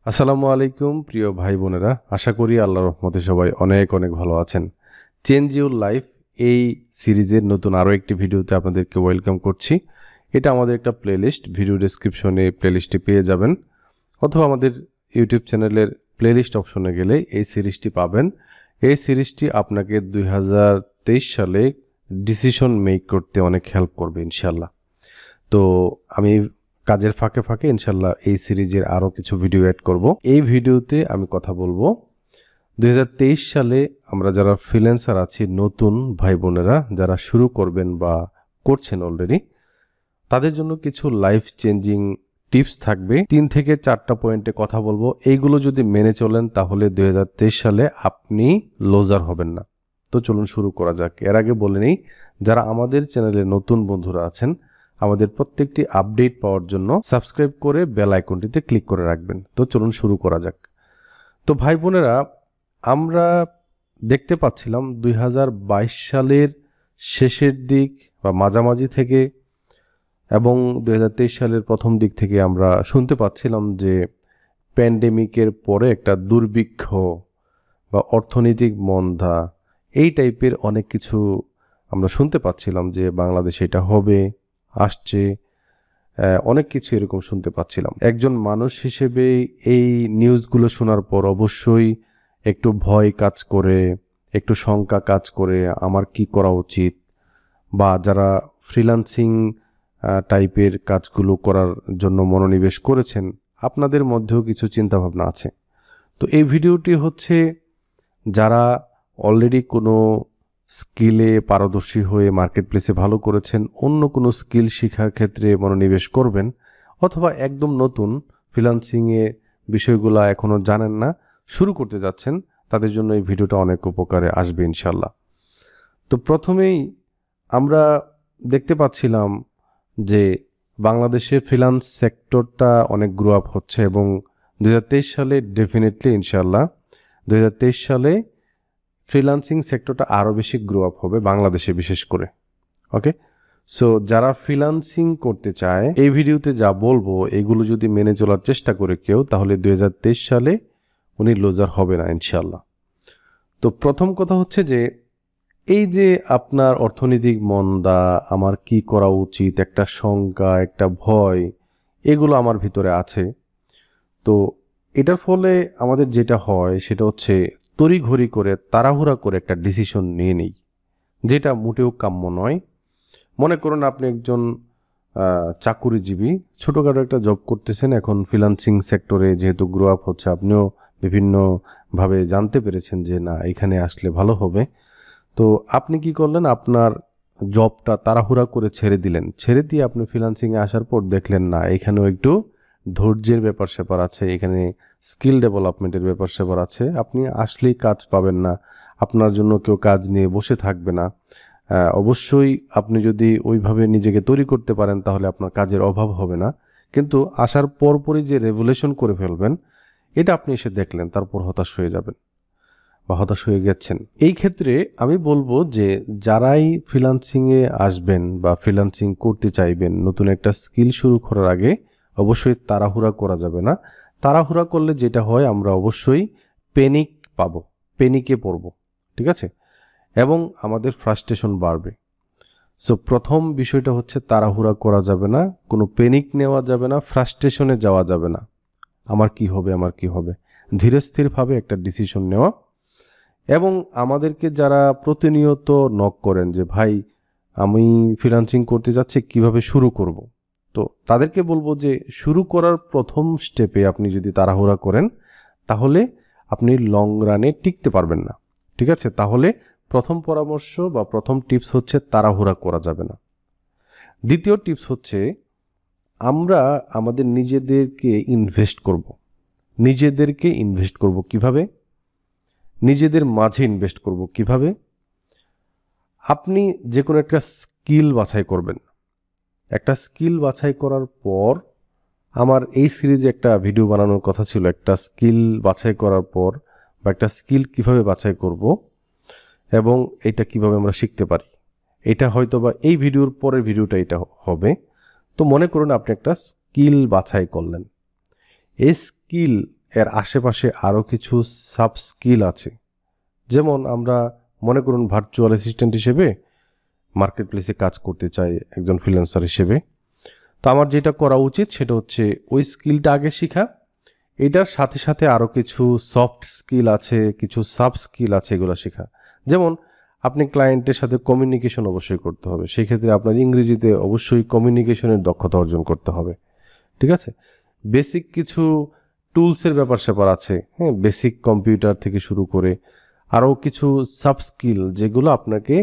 আসসালামু আলাইকুম প্রিয় ভাই বোনেরা, আশা করি আল্লাহর রহমতে সবাই অনেক অনেক ভালো আছেন। চেঞ্জ ইউর লাইফ এই সিরিজের নতুন আরও একটি ভিডিওতে আপনাদেরকে ওয়েলকাম করছি। এটা আমাদের একটা প্লেলিস্ট, ভিডিও ডেসক্রিপশনে প্লেলিস্টটি পেয়ে যাবেন, অথবা আমাদের ইউটিউব চ্যানেলের প্লেলিস্ট অপশনে গেলে এই সিরিজটি পাবেন। এই সিরিজটি আপনাকে 2023 সালে ডিসিশন মেক করতে অনেক হেল্প করবে ইনশাল্লাহ। তো আমি কাজের ফাঁকে ফাঁকে ইনশাল্লাহ এই সিরিজের আরও কিছু ভিডিও অ্যাড করব। এই ভিডিওতে আমি কথা বলবো 2023 সালে আমরা যারা ফ্রিল্যান্সার আছি, নতুন ভাই বোনেরা যারা শুরু করবেন বা করছেন অলরেডি, তাদের জন্য কিছু লাইফ চেঞ্জিং টিপস থাকবে। 3 থেকে 4টা পয়েন্টে কথা বলবো। এইগুলো যদি মেনে চলেন তাহলে 2023 সালে আপনি লুজার হবেন না। তো চলুন শুরু করা যাক। এর আগে বলে নেই, যারা আমাদের চ্যানেলে নতুন বন্ধুরা আছেন, আমাদের প্রত্যেকটি আপডেট পাওয়ার জন্য সাবস্ক্রাইব করে বেল আইকনটিতে ক্লিক করে রাখবেন। তো চলুন শুরু করা যাক। তো ভাই বোনেরা, আমরা দেখতে পাচ্ছিলাম 2022 সালের শেষের দিক বা মাঝামাঝি থেকে এবং 2023 সালের প্রথম দিক থেকে আমরা শুনতে পাচ্ছিলাম যে প্যান্ডেমিকের পরে একটা দুর্ভিক্ষ বা অর্থনৈতিক মন্দা, এই টাইপের অনেক কিছু আমরা শুনতে পাচ্ছিলাম যে বাংলাদেশে এটা হবে, আসছে, অনেক কিছু এরকম শুনতে পাচ্ছিলাম। একজন মানুষ হিসেবে এই নিউজগুলো শোনার পর অবশ্যই একটু ভয় কাজ করে, একটু শঙ্কা কাজ করে আমার কি করা উচিত, বা যারা ফ্রিল্যান্সিং টাইপের কাজগুলো করার জন্য মনোনিবেশ করেছেন, আপনাদের মধ্যেও কিছু চিন্তাভাবনা আছে। তো এই ভিডিওটি হচ্ছে যারা অলরেডি কোনো স্কিলে পারদর্শী হয়ে মার্কেট প্লেসে ভালো করেছেন, অন্য কোনো স্কিল শেখার ক্ষেত্রে মনোনিবেশ করবেন, অথবা একদম নতুন ফ্রিল্যান্সিংয়ে বিষয়গুলো এখনও জানেন না, শুরু করতে যাচ্ছেন, তাদের জন্য এই ভিডিওটা অনেক উপকারে আসবে ইনশাল্লাহ। তো প্রথমেই আমরা দেখতে পাচ্ছিলাম যে বাংলাদেশের ফ্রিল্যান্স সেক্টরটা অনেক গ্রো আপ হচ্ছে এবং 2023 সালে ডেফিনেটলি ইনশাল্লাহ 2023 সালে ফ্রিল্যান্সিং সেক্টরটা আরও বেশি গ্রো আপ হবে বাংলাদেশে বিশেষ করে। ওকে, সো যারা ফ্রিল্যান্সিং করতে চায়, এই ভিডিওতে যা বলবো এগুলো যদি মেনে চলার চেষ্টা করে কেউ, তাহলে 2023 সালে উনি লুজার হবে না ইনশাল্লাহ। তো প্রথম কথা হচ্ছে যে এই যে আপনার অর্থনৈতিক মন্দা, আমার কি করা উচিত, একটা শঙ্কা, একটা ভয়, এগুলো আমার ভিতরে আছে। তো এটার ফলে আমাদের যেটা হয় সেটা হচ্ছে তড়িঘড়ি করে তাড়াহুড়া করে একটা ডিসিশন নিয়ে নেই, যেটা মোটেও কাম্য নয়। মনে করুন আপনি একজন চাকুরিজীবী, ছোটোখাটো একটা জব করতেছেন, এখন ফ্রিল্যান্সিং সেক্টরে যেহেতু গ্রো আপ হচ্ছে, আপনিও বিভিন্নভাবে জানতে পেরেছেন যে না, এখানে আসলে ভালো হবে। তো আপনি কি করলেন, আপনার জবটা তাড়াহুড়া করে ছেড়ে দিলেন। ছেড়ে দিয়ে আপনি ফ্রিল্যান্সিংয়ে আসার পর দেখলেন না, এখানেও একটু ধৈর্যের ব্যাপার স্যাপার আছে, এখানে স্কিল ডেভেলপমেন্টের ব্যাপার স্যাপার আছে। আপনি আসলেই কাজ পাবেন না, আপনার জন্য কেউ কাজ নিয়ে বসে থাকবে না। অবশ্যই আপনি যদি ওইভাবে নিজেকে তৈরি করতে পারেন তাহলে আপনার কাজের অভাব হবে না। কিন্তু আসার পরপরই যে রেভুলেশন করে ফেলবেন, এটা আপনি এসে দেখলেন, তারপর হতাশ হয়ে যাবেন বা হতাশ হয়ে গেছেন। এই ক্ষেত্রে আমি বলবো যে যারাই ফ্রিল্যান্সিংয়ে আসবেন বা ফ্রিল্যান্সিং করতে চাইবেন, নতুন একটা স্কিল শুরু করার আগে অবশ্যই তাড়াহুড়া করা যাবে না। তাড়াহুড়া করলে যেটা হয়, আমরা অবশ্যই প্যানিক পাবো, প্যানিকে পড়ব, ঠিক আছে, এবং আমাদের ফ্রাস্ট্রেশন বাড়বে। সো প্রথম বিষয়টা হচ্ছে তাড়াহুড়া করা যাবে না, কোনো প্যানিক নেওয়া যাবে না, ফ্রাস্ট্রেশনে যাওয়া যাবে না। আমার কি হবে, আমার কি হবে, ধীরে স্থিরভাবে একটা ডিসিশন নেওয়া। এবং আমাদেরকে যারা প্রতিনিয়ত নক করেন যে ভাই আমি ফ্রিল্যান্সিং করতে যাচ্ছি, কিভাবে শুরু করব, তো তাদেরকে বলবো যে শুরু করার প্রথম স্টেপে আপনি যদি তাড়াহুড়া করেন তাহলে আপনি লং রানে টিকতে পারবেন না, ঠিক আছে। তাহলে প্রথম পরামর্শ বা প্রথম টিপস হচ্ছে তাড়াহুড়া করা যাবে না। দ্বিতীয় টিপস হচ্ছে আমরা আমাদের নিজেদেরকে ইনভেস্ট করব কিভাবে, নিজেদের মাঝে ইনভেস্ট করব কিভাবে। আপনি যে কোনো একটা স্কিল বাছাই করবেন। একটা স্কিল বাছাই করার পর, আমার এই সিরিজে একটা ভিডিও বানানোর কথা ছিল, একটা স্কিল বাছাই করার পর বা একটা স্কিল কিভাবে বাছাই করব এবং এটা কিভাবে আমরা শিখতে পারি। এটা হয়তো বা এই ভিডিওর পরের ভিডিওটা এটা হবে। তো মনে করুন আপনি একটা স্কিল বাছাই করলেন। এই স্কিল এর আশেপাশে আরও কিছু সাব স্কিল আছে। যেমন আমরা মনে করুন ভার্চুয়াল অ্যাসিস্ট্যান্ট হিসেবে মার্কেট প্লেসে কাজ করতে চাই একজন ফ্রিল্যান্সার হিসেবে। তো আমার যেটা করা উচিত সেটা হচ্ছে ওই স্কিলটা আগে শেখা, এটার সাথে সাথে আরও কিছু সফট স্কিল আছে, কিছু সাব স্কিল আছে, এগুলো শেখা। যেমন আপনি ক্লায়েন্টের সাথে কমিউনিকেশন অবশ্যই করতে হবে, সেই ক্ষেত্রে আপনার ইংরেজিতে অবশ্যই কমিউনিকেশনের দক্ষতা অর্জন করতে হবে, ঠিক আছে। বেসিক কিছু টুলসের ব্যাপার স্যাপার আছে, হ্যাঁ, বেসিক কম্পিউটার থেকে শুরু করে আরও কিছু সাব স্কিল যেগুলো আপনাকে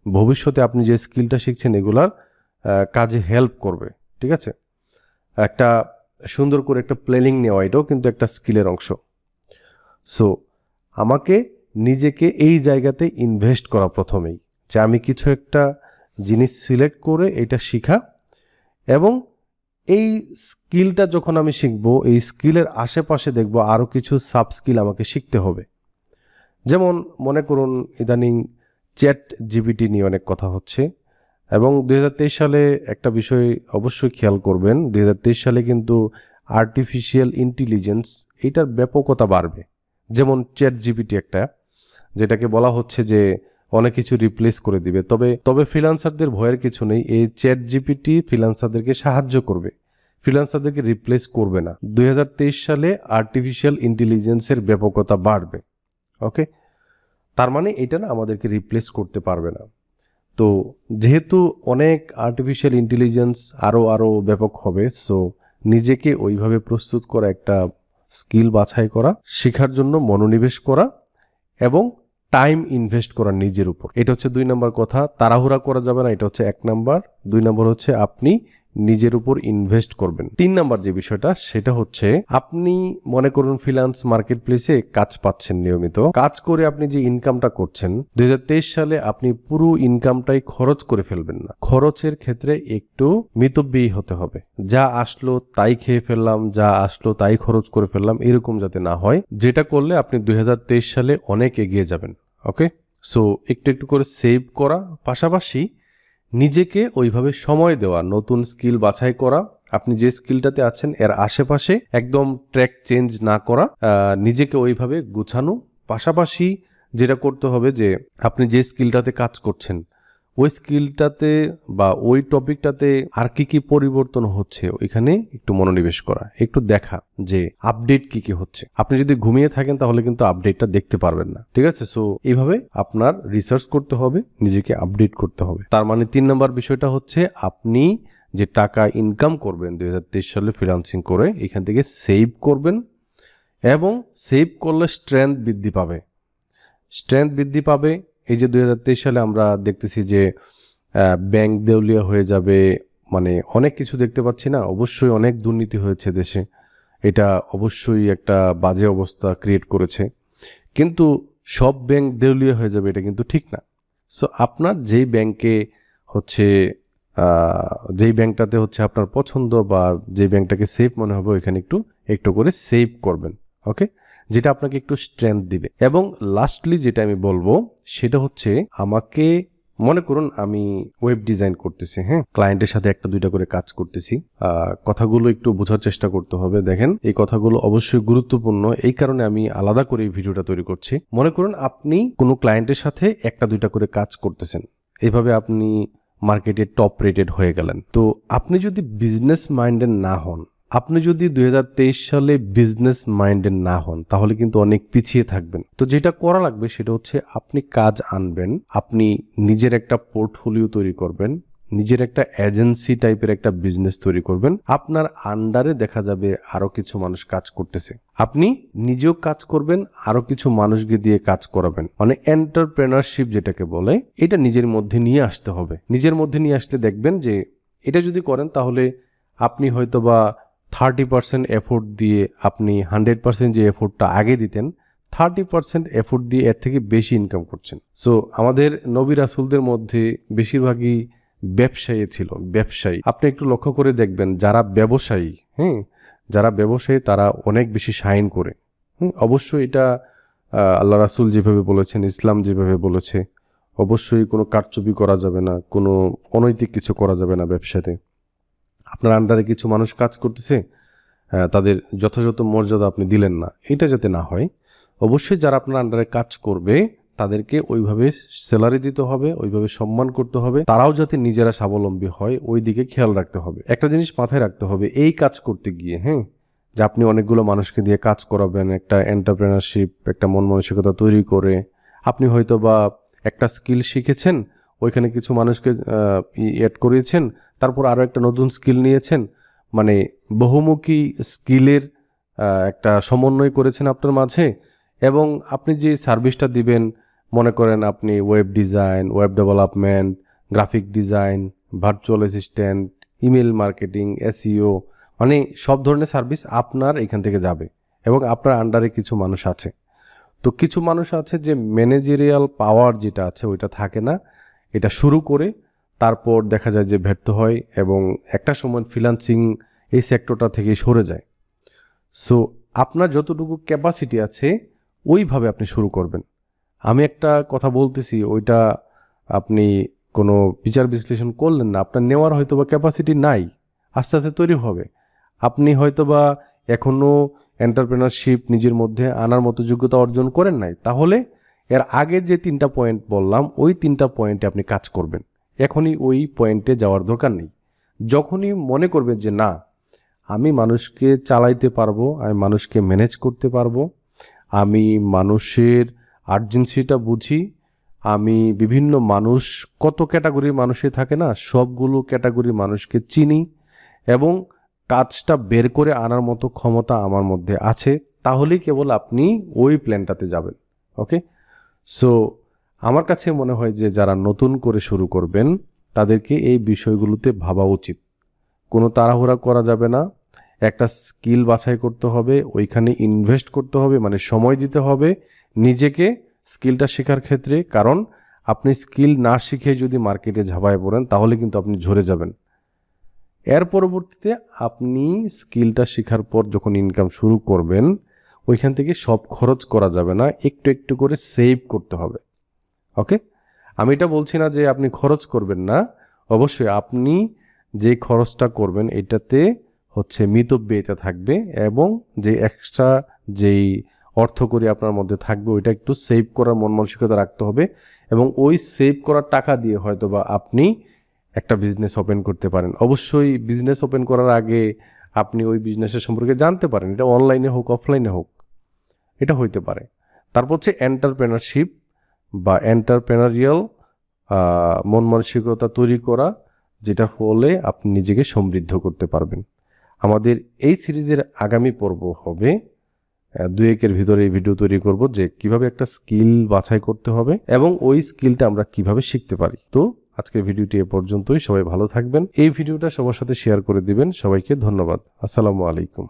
ভবিষ্যতে আপনি যে স্কিলটা শিখছেন এগুলার কাজে হেল্প করবে, ঠিক আছে। একটা সুন্দর করে একটা প্ল্যানিং নেওয়া, এটাও কিন্তু একটা স্কিলের অংশ। সো আমাকে নিজেকে এই জায়গাতে ইনভেস্ট করা প্রথমেই, যে আমি কিছু একটা জিনিস সিলেক্ট করে এটা শেখা, এবং এই স্কিলটা যখন আমি শিখব এই স্কিলের আশেপাশে দেখব আরও কিছু সাব স্কিল আমাকে শিখতে হবে। যেমন মনে করুন ইদানিং চ্যাট জিপিটি নিয়ে অনেক কথা হচ্ছে, এবং 2023 সালে একটা বিষয় অবশ্যই খেয়াল করবেন, 2023 সালে কিন্তু আর্টিফিশিয়াল ইন্টেলিজেন্স এটার ব্যাপকতা বাড়বে। যেমন চ্যাট জিপিটি একটা, যেটাকে বলা হচ্ছে যে অনেক কিছু রিপ্লেস করে দিবে, তবে ফ্রিল্যান্সারদের ভয়ের কিছু নেই। এই চ্যাট জিপিটি ফ্রিল্যান্সারদেরকে সাহায্য করবে, ফ্রিল্যান্সারদেরকে রিপ্লেস করবে না। 2023 সালে আর্টিফিশিয়াল ইন্টেলিজেন্সের ব্যাপকতা বাড়বে, ওকে। তার মানে এটা না আমাদেরকে রিপ্লেস করতে পারবে না। তো যেহেতু অনেক আর্টিফিশিয়াল ইন্টেলিজেন্স আরও ব্যাপক হবে, সো নিজেকে ওইভাবে প্রস্তুত করা, একটা স্কিল বাছাই করা, শেখার জন্য মনোনিবেশ করা এবং টাইম ইনভেস্ট করা নিজের উপর, এটা হচ্ছে 2 নম্বর কথা। তাড়াহুড়া করা যাবে না, এটা হচ্ছে 1 নম্বর। 2 নম্বর হচ্ছে আপনি নিজের উপর ইনভেস্ট করবেন। 3 নম্বর যে বিষয়টা সেটা হচ্ছে আপনি মনে করুন ফ্রিল্যান্স মার্কেট প্লেসে কাজ পাচ্ছেন, নিয়মিত কাজ করে আপনি যে ইনকামটা করছেন, 2023 সালে আপনি পুরো ইনকামটাই খরচ করে ফেলবেন না। খরচের ক্ষেত্রে একটু মিতব্যয়ী হতে হবে। যা আসলো তাই খেয়ে ফেললাম, যা আসলো তাই খরচ করে ফেললাম, এরকম যাতে না হয়, যেটা করলে আপনি 2023 সালে অনেক এগিয়ে যাবেন, ওকে। সো একটু একটু করে সেভ করা, পাশাপাশি নিজেকে ওইভাবে সময় দেওয়া, নতুন স্কিল বাছাই করা, আপনি যে স্কিলটাতে আছেন এর আশেপাশে একদম ট্র্যাক চেঞ্জ না করা, নিজেকে ওইভাবে গুছানো। পাশাপাশি যেটা করতে হবে যে আপনি যে স্কিলটাতে কাজ করছেন ওই স্কিলটাতে বা ওই টপিকটাতে আর কি পরিবর্তন হচ্ছে ওইখানে একটু মনোনিবেশ করা, একটু দেখা যে আপডেট কি হচ্ছে। আপনি যদি ঘুমিয়ে থাকেন তাহলে কিন্তু আপডেটটা দেখতে পারবেন না, ঠিক আছে। সো এইভাবে আপনার রিসার্চ করতে হবে, নিজেকে আপডেট করতে হবে। তার মানে 3 নম্বর বিষয়টা হচ্ছে আপনি যে টাকা ইনকাম করবেন 2023 সালে ফ্রিল্যান্সিং করে, এখান থেকে সেভ করবেন, এবং সেভ করলে স্ট্রেংথ বৃদ্ধি পাবে। এই যে 2023 সালে আমরা দেখতেছি যে ব্যাংক দেউলিয়া হয়ে যাবে, মানে অনেক কিছু দেখতে পাচ্ছি না। অবশ্যই অনেক দুর্নীতি হয়েছে দেশে, এটা অবশ্যই একটা বাজে অবস্থা ক্রিয়েট করেছে, কিন্তু সব ব্যাংক দেউলিয়া হয়ে যাবে এটা কিন্তু ঠিক না। সো আপনার যেই ব্যাংকে হচ্ছে যেই ব্যাংকটাতে হচ্ছে আপনার পছন্দ বা যেই ব্যাংকটাকে সেফ মনে হবে ওইখানে একটু করে সেভ করবেন, ওকে, যেটা আপনাকে একটু স্ট্রেংথ দিবে। এবং লাস্টলি যেটা আমি বলবো সেটা হচ্ছে আমাকে মনে করুন আমি ওয়েব ডিজাইন করতেছি, হ্যাঁ, ক্লায়েন্টের সাথে 1-2টা করে কাজ করতেছি, কথাগুলো একটু বোঝার চেষ্টা করতে হবে। দেখেন এই কথাগুলো অবশ্যই গুরুত্বপূর্ণ, এই কারণে আমি আলাদা করে এই ভিডিওটা তৈরি করছি। মনে করুন আপনি কোনো ক্লায়েন্টের সাথে 1-2টা করে কাজ করতেছেন, এইভাবে আপনি মার্কেটে টপ রেটেড হয়ে গেলেন। তো আপনি যদি বিজনেস মাইন্ডেড না হন, আপনি যদি 2023 সালে বিজনেস মাইন্ডেড না হন, তাহলে কিন্তু অনেক পিছিয়ে থাকবেন। তো যেটা করা লাগবে সেটা হচ্ছে আপনি কাজ আনবেন, আপনি নিজের একটা পোর্টফোলিও তৈরি করবেন, নিজের একটা এজেন্সি টাইপের একটা বিজনেস তৈরি করবেন। আপনার আন্ডারে দেখা যাবে আরো কিছু মানুষ কাজ করতেছে, আপনি নিজেও কাজ করবেন, আরো কিছু মানুষকে দিয়ে কাজ করাবেন। মানে এন্টারপ্রেনারশিপ যেটাকে বলে, এটা নিজের মধ্যে নিয়ে আসতে হবে। নিজের মধ্যে নিয়ে আসলে দেখবেন যে এটা যদি করেন তাহলে আপনি হয়তোবা 30% এফোর্ট দিয়ে আপনি 100% যে এফোর্টটা আগে দিতেন 30% এফোর্ট দিয়ে এর থেকে বেশি ইনকাম করছেন। সো আমাদের নবী রাসূলদের মধ্যে বেশিরভাগই ব্যবসায়ী ছিল, ব্যবসায়ী। আপনি একটু লক্ষ্য করে দেখবেন যারা ব্যবসায়ী, যারা ব্যবসায়ী তারা অনেক বেশি শাইন করে। অবশ্যই এটা আল্লাহ রাসূল যেভাবে বলেছেন, ইসলাম যেভাবে বলেছে, অবশ্যই কোনো কারচুপি করা যাবে না, কোনো অনৈতিক কিছু করা যাবে না ব্যবসাতে। আপনার আন্ডারে কিছু মানুষ কাজ করতেছে, তাদের যথাযথ মর্যাদা আপনি দিলেন না, এটা যাতে না হয়। অবশ্যই যারা আপনার আন্ডারে কাজ করবে তাদেরকে ওইভাবে স্যালারি দিতে হবে, ওইভাবে সম্মান করতে হবে, তারাও যাতে নিজেরা স্বাবলম্বী হয় ওই দিকে খেয়াল রাখতে হবে। একটা জিনিস মাথায় রাখতে হবে, এই কাজ করতে গিয়ে যে আপনি অনেকগুলো মানুষকে দিয়ে কাজ করাবেন, একটা এন্টারপ্রেনারশিপ, একটা মন মানসিকতা তৈরি করে আপনি হয়তো বা একটা স্কিল শিখেছেন, ওইখানে কিছু মানুষকে অ্যাড করিয়েছেন, তারপর আরও একটা নতুন স্কিল নিয়েছেন, মানে বহুমুখী স্কিলের একটা সমন্বয় করেছেন আপনার মাঝে। এবং আপনি যে সার্ভিসটা দিবেন, মনে করেন আপনি web design, web development, graphic design, virtual assistant, email marketing, SEO, মানে সব ধরনের সার্ভিস আপনার এখান থেকে যাবে এবং আপনার আন্ডারে কিছু মানুষ আছে। তো কিছু মানুষ আছে যে ম্যানেজেরিয়াল পাওয়ার যেটা আছে ওইটা থাকে না, এটা শুরু করে তারপর দেখা যায় যে ব্যর্থ হয় এবং একটা সময় ফ্রিল্যান্সিং এই সেক্টরটা থেকে সরে যায়। সো আপনার যতটুকু ক্যাপাসিটি আছে ওইভাবে আপনি শুরু করবেন। আমি একটা কথা বলতেছি, ওইটা আপনি কোনো বিচার বিশ্লেষণ করলেন না, আপনার নেওয়ার হয়তো বা ক্যাপাসিটি নাই, আস্তে আস্তে তৈরি হবে। আপনি হয়তো বা এখনও এন্টারপ্রেনারশিপ নিজের মধ্যে আনার মতো যোগ্যতা অর্জন করেন নাই, তাহলে এর আগের যে 3টা পয়েন্ট বললাম ওই 3টা পয়েন্টে আপনি কাজ করবেন। এখনই ওই পয়েন্টে যাওয়ার দরকার নেই। যখনই মনে করবেন যে না, আমি মানুষকে চালাইতে পারবো, আমি মানুষকে ম্যানেজ করতে পারবো, আমি মানুষের আর্জেন্সিটা বুঝি, আমি বিভিন্ন মানুষ, কত ক্যাটাগরির মানুষই থাকে না, সবগুলো ক্যাটাগরির মানুষকে চিনি এবং কাজটা বের করে আনার মতো ক্ষমতা আমার মধ্যে আছে, তাহলেই কেবল আপনি ওই প্ল্যানটাতে যাবেন। ওকে, সো আমার কাছে মনে হয় যে যারা নতুন করে শুরু করবেন তাদেরকে এই বিষয়গুলোতে ভাবা উচিত। কোনো তাড়াহুড়া করা যাবে না, একটা স্কিল বাছাই করতে হবে, ওইখানে ইনভেস্ট করতে হবে, মানে সময় দিতে হবে নিজেকে স্কিলটা শেখার ক্ষেত্রে। কারণ আপনি স্কিল না শিখে যদি মার্কেটে ঝাঁপায় পড়েন তাহলে কিন্তু আপনি ঝরে যাবেন। এর পরবর্তীতে আপনি স্কিলটা শেখার পর যখন ইনকাম শুরু করবেন, ওইখান থেকে সব খরচ করা যাবে না, একটু একটু করে সেভ করতে হবে। ওকে, আমি এটা বলছি না যে আপনি খরচ করবেন না, অবশ্যই আপনি যে খরচটা করবেন এটাতে মিতব্যয়িতা থাকবে এবং যে এক্সট্রা যেই অর্থকড়ি আপনার মধ্যে থাকবে ওইটা একটু সেভ করার মন মানসিকতা রাখতে হবে। এবং ওই সেভ করার টাকা দিয়ে হয়তো বা আপনি একটা বিজনেস ওপেন করতে পারেন। অবশ্যই বিজনেস ওপেন করার আগে আপনি ওই বিজনেসের সম্পর্কে জানতে পারেন, এটা অনলাইনে হোক অফলাইনে হোক, এটা হইতে পারে। তারপর এন্টারপ্রেনারশিপ বা এন্টারপ্রেনারিয়াল মন মানসিকতা তৈরি করা, যেটার ফলে আপনি নিজেকে সমৃদ্ধ করতে পারবেন। আমাদের এই সিরিজের আগামী পর্ব হবে 2-1 ভিতরে এই ভিডিও তৈরি করব যে কিভাবে একটা স্কিল বাছাই করতে হবে এবং ওই স্কিলটা আমরা কিভাবে শিখতে পারি। তো আজকের ভিডিওটি এ পর্যন্তই, সবাই ভালো থাকবেন, এই ভিডিওটা সবার সাথে শেয়ার করে দিবেন। সবাইকে ধন্যবাদ, আসসালামু আলাইকুম।